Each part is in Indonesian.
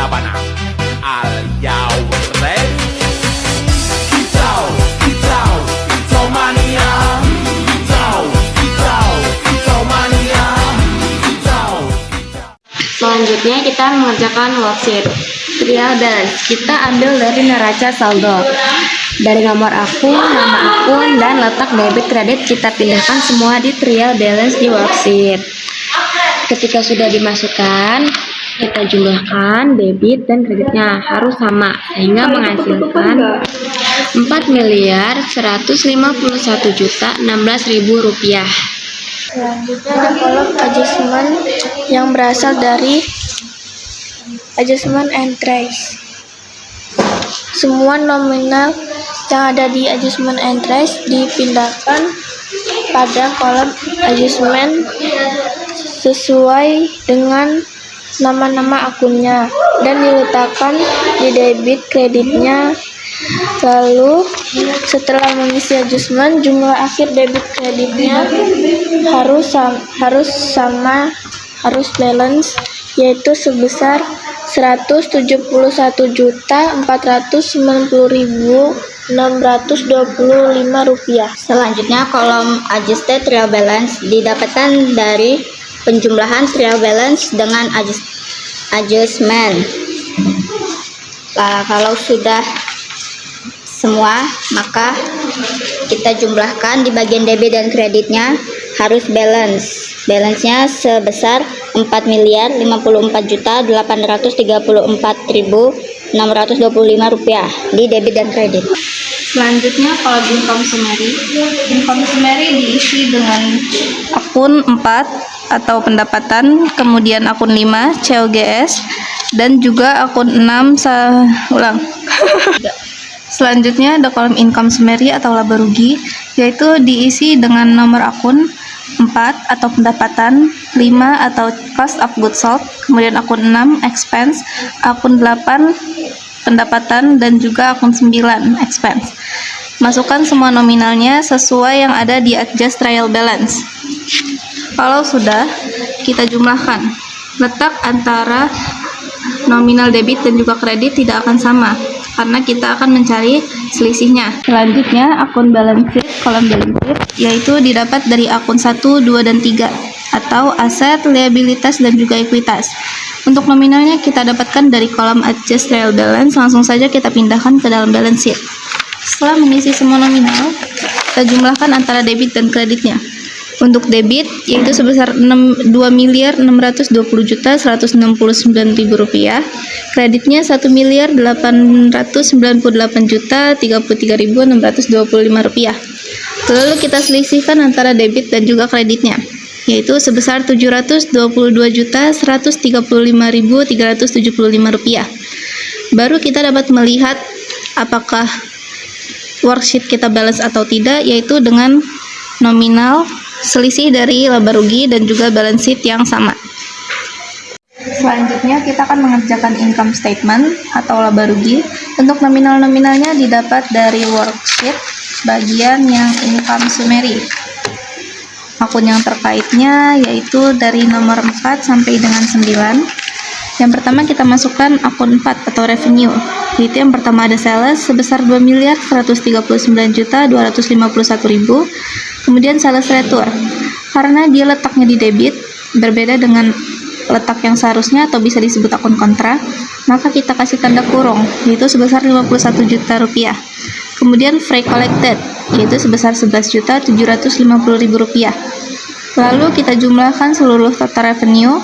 Sabana. Are you ready? Kicau, kicau, kicau mania. Kicau, kicau, kicau mania. Kicau, kicau. Selanjutnya kita mengerjakan worksheet trial balance. Kita ambil dari neraca saldo. Dari nomor akun, nama akun, dan letak debit kredit kita pindahkan semua di trial balance di worksheet. Ketika sudah dimasukkan, kita jumlahkan debit dan kreditnya harus sama sehingga menghasilkan 4.151.016.000 rupiah. Selanjutnya ada kolom adjustment yang berasal dari adjustment and trace. Semua nominal yang ada di adjustment and trace dipindahkan pada kolom adjustment sesuai dengan nama-nama akunnya dan diletakkan di debit kreditnya. Lalu setelah mengisi adjustment, jumlah akhir debit kreditnya harus balance, yaitu sebesar 171.490.625 rupiah. Selanjutnya kolom adjusted trial balance didapatkan dari penjumlahan trial balance dengan adjustment. Kalau sudah semua, maka kita jumlahkan di bagian debit dan kreditnya harus balance. Balance-nya sebesar 4.854.625 rupiah di debit dan kredit. Selanjutnya kolom income summary. Income summary diisi dengan akun 4 atau pendapatan, kemudian akun 5 COGS, dan juga akun 6 Selanjutnya ada kolom income summary atau laba rugi, yaitu diisi dengan nomor akun 4 atau pendapatan, 5 atau cost of goods sold, kemudian akun 6 expense, akun 8 pendapatan, dan juga akun 9 expense. Masukkan semua nominalnya sesuai yang ada di adjust trial balance. Kalau sudah, kita jumlahkan. Letak antara nominal debit dan juga kredit tidak akan sama karena kita akan mencari selisihnya. Selanjutnya akun balance sheet, kolom balance sheet, yaitu didapat dari akun 1, 2, dan 3 atau aset, liabilitas, dan juga ekuitas. Untuk nominalnya kita dapatkan dari kolom adjust trial balance, langsung saja kita pindahkan ke dalam balance sheet. Setelah mengisi semua nominal, kita jumlahkan antara debit dan kreditnya. Untuk debit yaitu sebesar 2.620.169.000 rupiah, kreditnya 1.898.033.625 rupiah. Lalu kita selisihkan antara debit dan juga kreditnya, yaitu sebesar 722.135.375 rupiah. Baru kita dapat melihat apakah worksheet kita balance atau tidak, yaitu dengan nominal, selisih dari laba rugi, dan juga balance sheet yang sama. Selanjutnya kita akan mengerjakan income statement atau laba rugi. Untuk nominal-nominalnya didapat dari worksheet bagian yang income summary. Akun yang terkaitnya yaitu dari nomor 4 sampai dengan 9. Yang pertama kita masukkan akun 4 atau revenue. Yaitu yang pertama ada sales sebesar 2.139.251.000. Kemudian sales retur, karena dia letaknya di debit, berbeda dengan letak yang seharusnya atau bisa disebut akun kontra, maka kita kasih tanda kurung, yaitu sebesar 51 juta rupiah. Kemudian free collected, yaitu sebesar 11.750.000 rupiah. Lalu kita jumlahkan seluruh total revenue,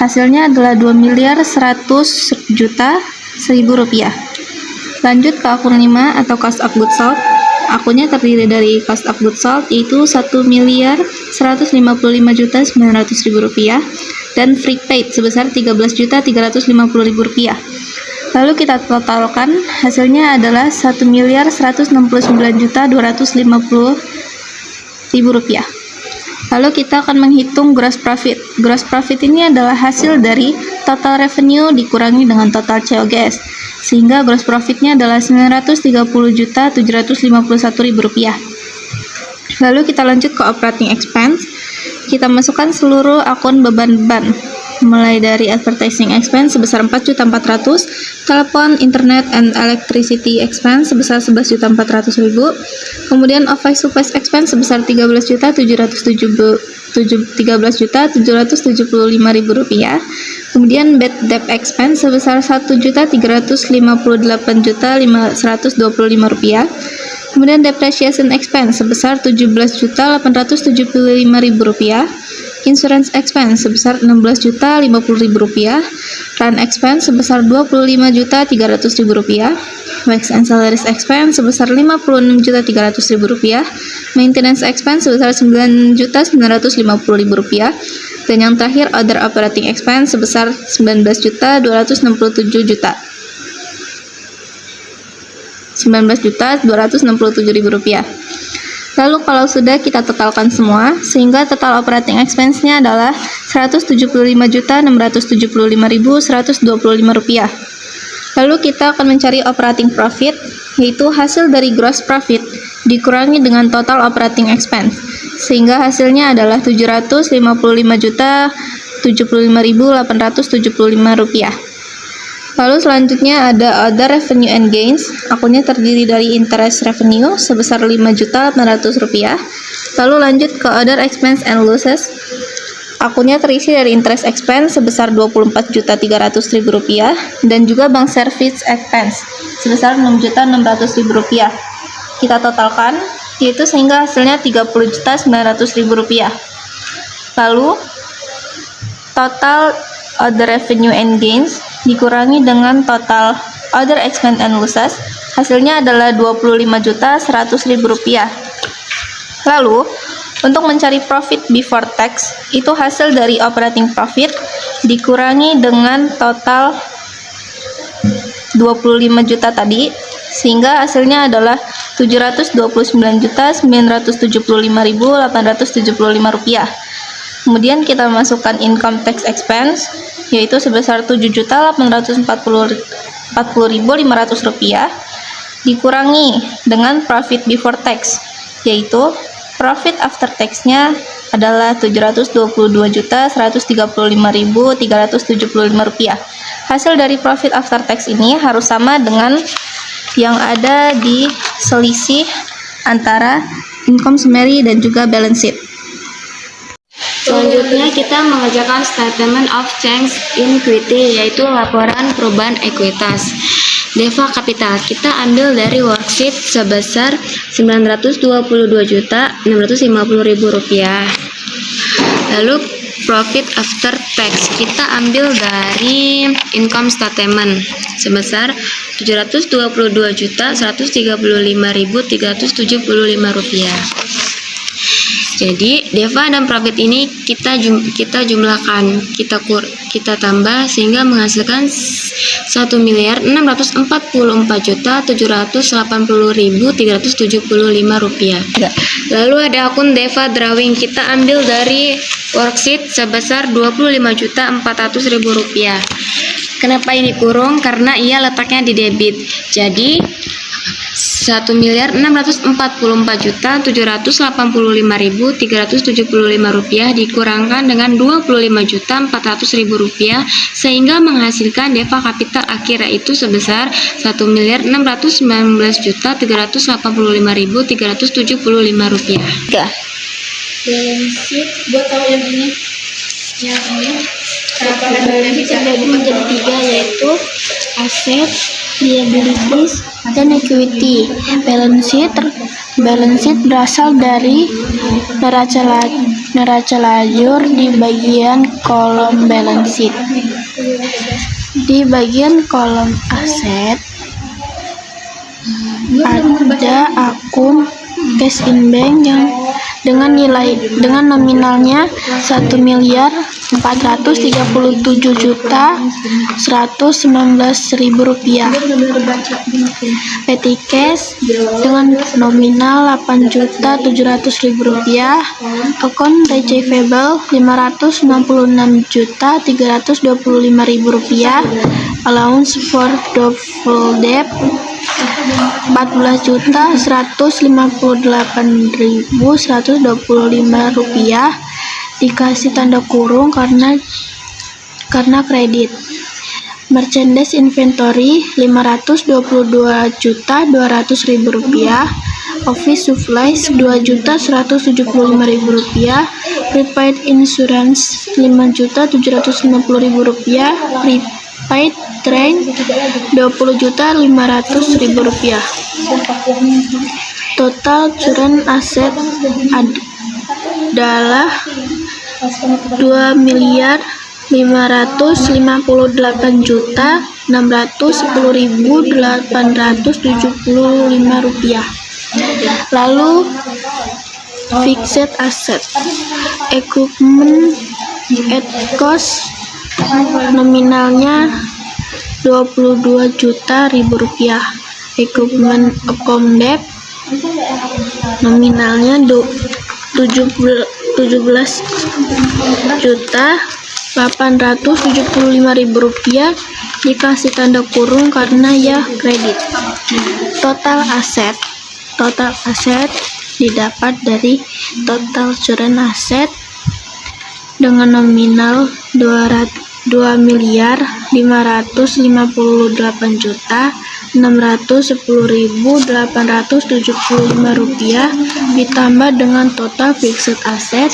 hasilnya adalah 2.100.100.000 rupiah. Lanjut ke akun 5 atau cost of goods sold. Akunnya terdiri dari cost of goods sold yaitu 1.155.900.000 rupiah dan free paid sebesar 13.350.000 rupiah. Lalu kita totalkan, hasilnya adalah 1.169.250.000 rupiah. Lalu kita akan menghitung gross profit. Gross profit ini adalah hasil dari total revenue dikurangi dengan total COGS, sehingga gross profitnya adalah 930.751.000 rupiah. Lalu kita lanjut ke operating expense. Kita masukkan seluruh akun beban-beban, mulai dari advertising expense sebesar 4.400.000, telepon, internet, and electricity expense sebesar 11.400.000, kemudian office supplies expense sebesar 13.775.000 rupiah, kemudian bad debt expense sebesar 1.358.125 rupiah, kemudian depreciation expense sebesar 17.875.000 rupiah, insurance expense sebesar 16.050.000 rupiah, run expense sebesar 25.300.000 rupiah, wax and salaries expense sebesar 56.300.000 rupiah, maintenance expense sebesar 9.950.000 rupiah, dan yang terakhir other operating expense sebesar 19.267.000 rupiah. Lalu kalau sudah kita totalkan semua, sehingga total operating expense-nya adalah 175.675.125 rupiah. Lalu kita akan mencari operating profit, yaitu hasil dari gross profit dikurangi dengan total operating expense, sehingga hasilnya adalah 755.075.875 rupiah. Lalu selanjutnya ada other revenue and gains, akunnya terdiri dari interest revenue sebesar 5.800.000 rupiah. Lalu lanjut ke other expense and losses, akunnya terisi dari interest expense sebesar 24.300.000 rupiah dan juga bank service expense sebesar 6.600.000 rupiah. Kita totalkan, yaitu sehingga hasilnya 30.900.000 rupiah. Lalu total other revenue and gains dikurangi dengan total other expense and losses, hasilnya adalah 25.100.000 rupiah. Lalu untuk mencari profit before tax, itu hasil dari operating profit dikurangi dengan total 25 juta tadi, sehingga hasilnya adalah 729.975.875 rupiah. Kemudian kita masukkan income tax expense, yaitu sebesar 7.840.500 rupiah, dikurangi dengan profit before tax, yaitu profit after tax-nya adalah 722.135.375 rupiah. Hasil dari profit after tax ini harus sama dengan yang ada di selisih antara income summary dan juga balance sheet. Selanjutnya kita mengerjakan statement of change in equity, yaitu laporan perubahan ekuitas. Deva kapital kita ambil dari worksheet sebesar 922.650.000 rupiah. Lalu profit after tax kita ambil dari income statement sebesar 722.135.375 rupiah. Jadi Deva dan profit ini kita jumlahkan, kita tambah sehingga menghasilkan 1.044.780.375 rupiah. Lalu ada akun Deva drawing, kita ambil dari worksheet sebesar 25.400.000 rupiah. Kenapa ini kurung? Karena ia letaknya di debit. Jadi 1.644.785.375 rupiah dikurangkan dengan 25.400.000 rupiah sehingga menghasilkan Deva kapital akhir, yaitu sebesar 1.619.385.375 rupiah. Balance sheet, gue tahu yang ini. Balance sheet terbagi menjadi 3, yaitu aset, liabilities, dan equity. Balance sheet berasal dari neraca lajur di bagian kolom balance sheet. Di bagian kolom aset ada akun cash in bank yang dengan nominalnya 1.437.119.000 rupiah. Petty cash dengan nominal 8.700.000 rupiah. Account receivable 566.325.000 rupiah. Allowance for doubtful debt 14.158.125 rupiah, dikasih tanda kurung karena karena kredit. Merchandise inventory Rp522.200.000, office supplies Rp2.175.000, prepaid insurance Rp5.750.000, prepaid train Rp20.500.000. Total current aset adalah Rp2.558.610.875. Lalu fixed asset, equipment at cost nominalnya Rp22 juta, equipment account debt nominalnya Rp17.875.000, dikasih tanda kurung karena ya kredit. Total aset didapat dari total current asset dengan nominal Rp2.510.875.875 ditambah dengan total fixed asset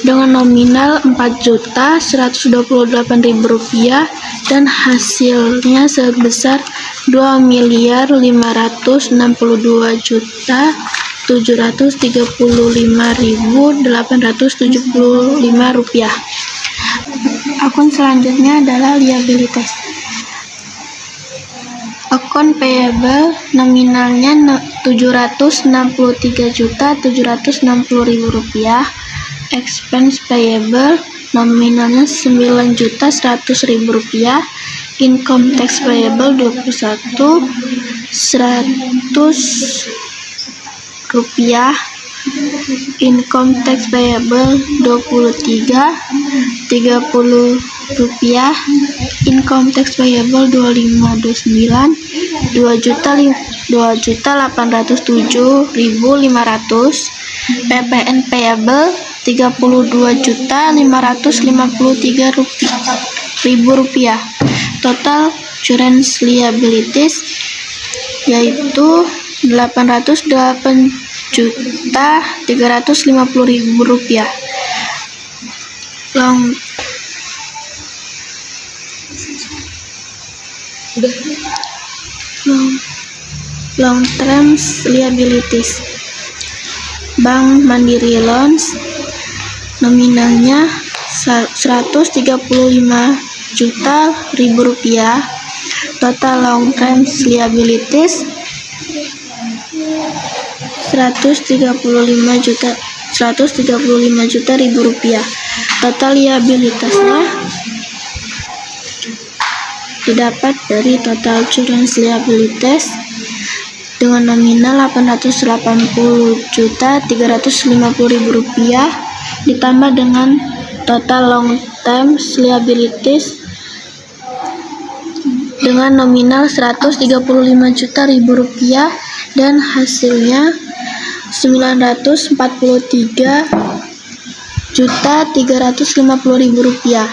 dengan nominal Rp4.128.000 dan hasilnya sebesar Rp2.562.735.875. Akun selanjutnya adalah liabilities. Akun payable nominalnya Rp763.760.000, expense payable nominalnya Rp9.100.000, income tax payable Rp21.100, income tax payable Rp23.30, income tax payable 2529 2.807.500, PPN payable Rp32.553.000. Total current liabilities yaitu Rp808.350.000. Long term liabilities, Bank Mandiri Loans nominalnya Rp135.000.000, total long term liabilities Rp135.000.000. Total liabilitasnya didapat dari total current liabilities dengan nominal Rp880.350.000 ditambah dengan total long term liabilities dengan nominal Rp135.000.000 dan hasilnya Rp943.350.000.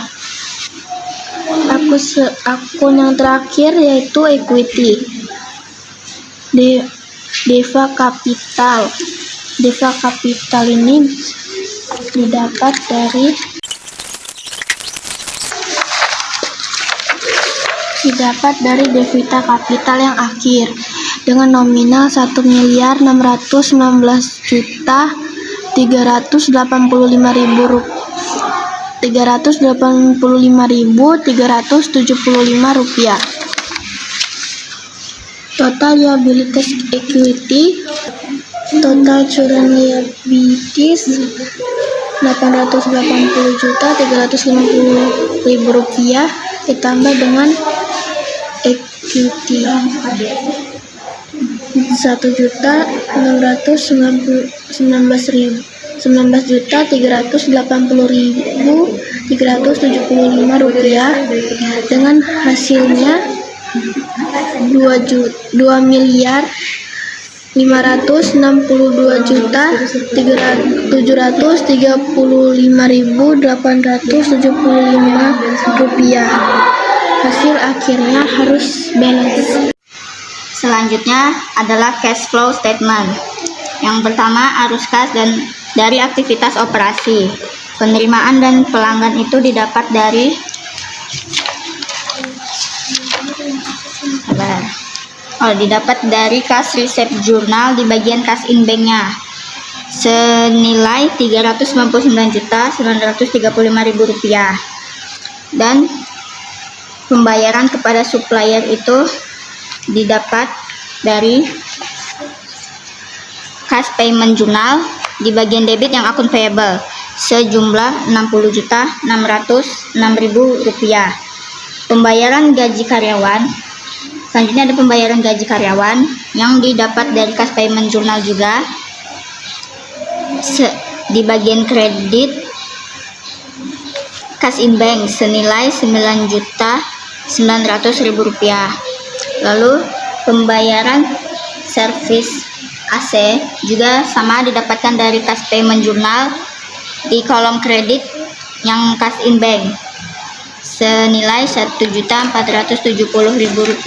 Akun yang terakhir yaitu equity. Deva Capital ini didapat dari Devita Capital yang akhir dengan nominal Rp1.916.385.375. Total liabilities equity, total current liabilities Rp880.350.000 ditambah dengan equity Rp19.380.375 dengan hasilnya Rp565.735.875. Hasil akhirnya harus balance. Selanjutnya adalah cash flow statement. Yang pertama, arus kas dan dari aktivitas operasi. Penerimaan dan pelanggan itu didapat dari cash receipt journal di bagian cash in bank-nya senilai Rp399.935.000, dan pembayaran kepada supplier itu didapat dari cash payment journal di bagian debit yang akun payable sejumlah Rp60.606.000. Pembayaran gaji karyawan. Selanjutnya ada pembayaran gaji karyawan yang didapat dari cash payment journal juga di bagian kredit cash in bank senilai Rp9.900.000. Lalu pembayaran servis AC juga sama, didapatkan dari cash payment journal di kolom kredit yang cash in bank senilai Rp1.470.000.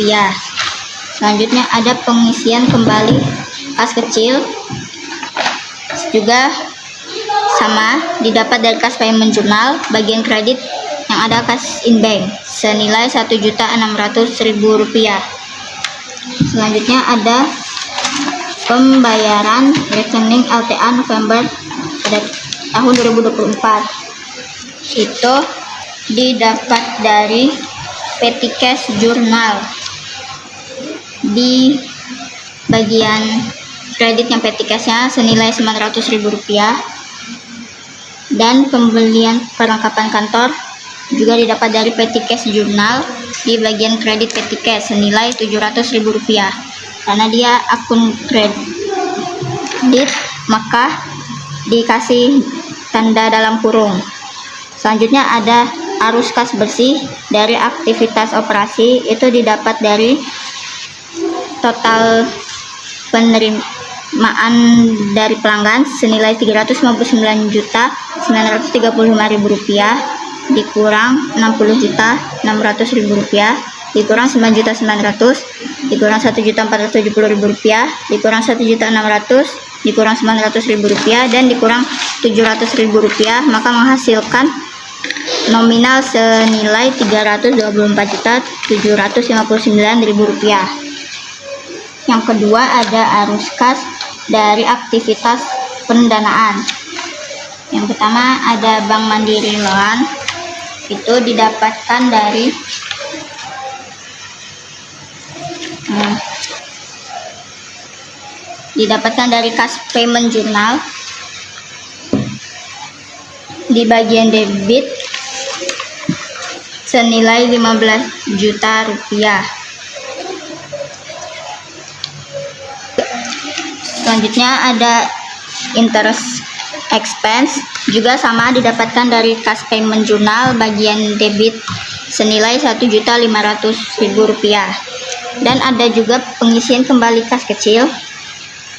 Selanjutnya ada pengisian kembali kas kecil, juga sama, didapat dari cash payment journal bagian kredit yang ada cash in bank senilai Rp1.600.000. Selanjutnya ada pembayaran rekening LTA November pada tahun 2024. Itu didapat dari petty cash journal di bagian kredit yang petty cash-nya senilai Rp900.000, dan pembelian perlengkapan kantor juga didapat dari petty cash journal di bagian kredit petty cash senilai Rp700.000. Karena dia akun kredit, maka dikasih tanda dalam kurung. Selanjutnya ada arus kas bersih dari aktivitas operasi, itu didapat dari total penerimaan dari pelanggan senilai Rp39.935.000 dikurang Rp60.600.000 dikurang Rp9.900.000 dikurang Rp1.470.000 dikurang Rp1.600.000 dikurang Rp900.000 dan dikurang Rp700.000, maka menghasilkan nominal senilai Rp324.759.000. Yang kedua ada arus kas dari aktivitas pendanaan. Yang pertama ada Bank Mandiri Loan, itu didapatkan dari cash payment journal di bagian debit senilai Rp15 juta. Selanjutnya ada interest expense, juga sama, didapatkan dari cash payment journal bagian debit senilai Rp1.500.000. Dan ada juga pengisian kembali kas kecil,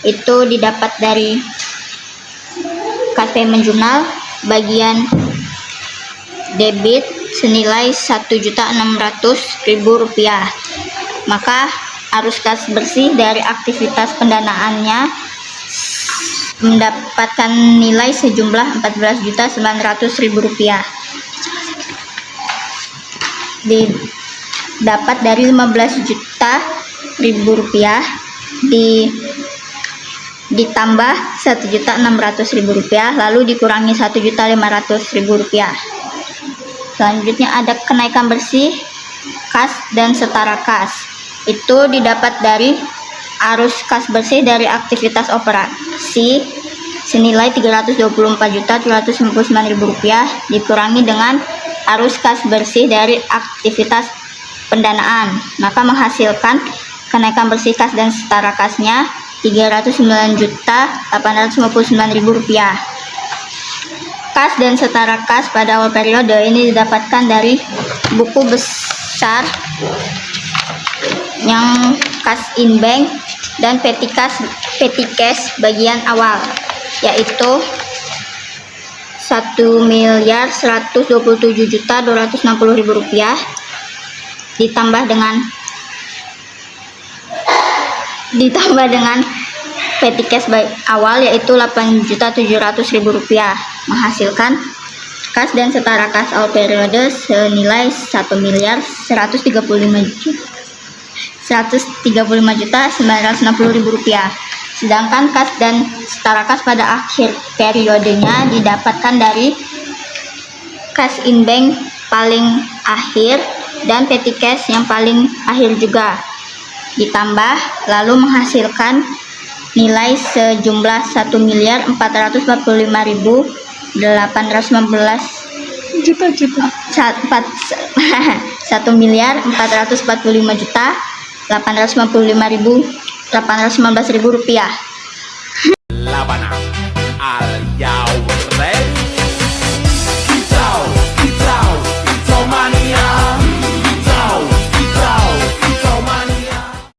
itu didapat dari cash payment journal bagian debit senilai Rp1.600.000. Maka arus kas bersih dari aktivitas pendanaannya mendapatkan nilai sejumlah Rp14.900.000. Didapat dari Rp15 juta ditambah Rp1.600.000, lalu dikurangi Rp1.500.000. Selanjutnya ada kenaikan bersih kas dan setara kas, itu didapat dari arus kas bersih dari aktivitas operasi senilai Rp324.799.000 dikurangi dengan arus kas bersih dari aktivitas pendanaan, maka menghasilkan kenaikan bersih kas dan setara kasnya Rp309.859.000. Kas dan setara kas pada awal periode ini didapatkan dari buku besar yang cash in bank dan petty cash petty cash bagian awal, yaitu 1.127.260.000 rupiah ditambah dengan petty cash awal yaitu 8.700.000 rupiah, menghasilkan kas dan setara kas awal periode senilai 1.135.960.000 rupiah. Sedangkan kas dan setara kas pada akhir periodenya didapatkan dari cash in bank paling akhir dan petty cash yang paling akhir juga, ditambah lalu menghasilkan nilai sejumlah 1.445.819.000 rupiah. La Habana.